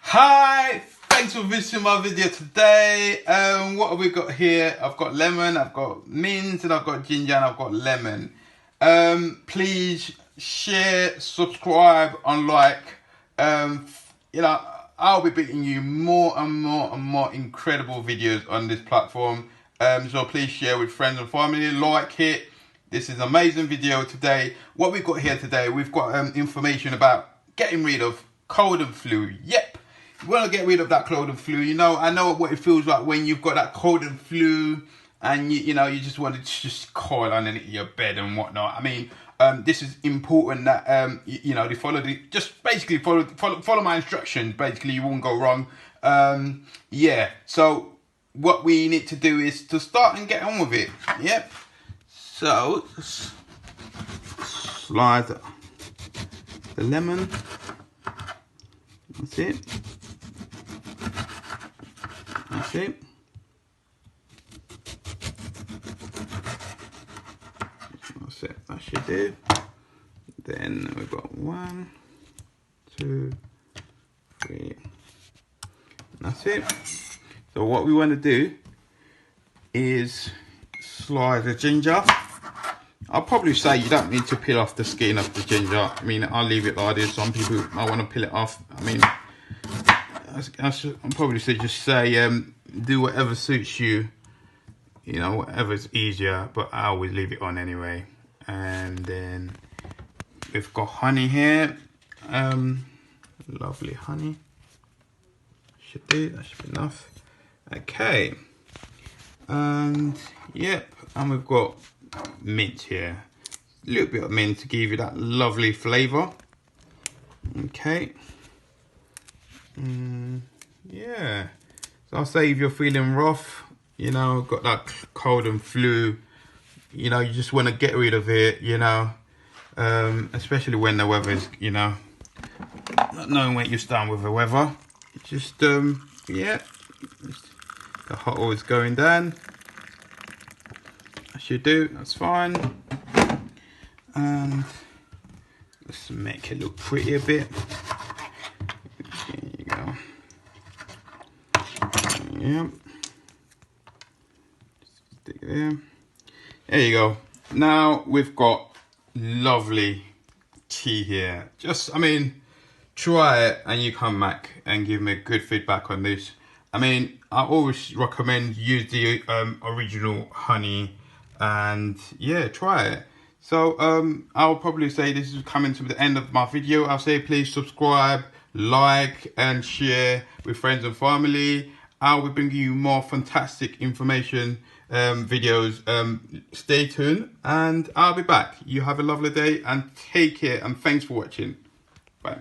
Hi, thanks for visiting my video today. What have we got here? I've got lemon, I've got mint, and I've got ginger, and I've got lemon. Please share, subscribe, and like. You know, I'll be bringing you more and more incredible videos on this platform. So please share with friends and family, like it. This is an amazing video today. What we've got here today, we've got information about getting rid of cold and flu. Yep. You want to get rid of that cold and flu. I know what it feels like when you've got that cold and flu and you just want to just coil underneath your bed and whatnot. I mean, this is important that they follow just basically follow my instructions. Basically, you won't go wrong. Yeah. So what we need to do is to start and get on with it. Yep. So slide the lemon. That's it. That's it. That's it. That should do. Then we've got 1, 2, 3. That's it. So what we want to do is slide the ginger. I'll probably say you don't need to peel off the skin of the ginger. I mean, I'll leave it like this. Some people might want to peel it off. I mean, I'll probably just say do whatever suits you. Whatever's easier. But I always leave it on anyway. And then we've got honey here. Lovely honey. Should do. That should be enough. Okay. And yep. And we've got mint here, a little bit of mint to give you that lovely flavor. Okay. Yeah, so I'll say if you're feeling rough, got that cold and flu, you just want to get rid of it, especially when the weather's, not knowing where you stand with the weather. Just yeah, the hot oil's going down. Should do, that's fine. And let's make it look pretty a bit. There you go. Yep. Stick it there. There you go. Now we've got lovely tea here. Try it and you come back and give me good feedback on this. I always recommend use the original honey. And yeah, try it. So I'll probably say this is coming to the end of my video. I'll say please subscribe, like and share with friends and family. I'll be bringing you more fantastic information videos. Stay tuned and I'll be back. You have a lovely day and take care, and thanks for watching. Bye.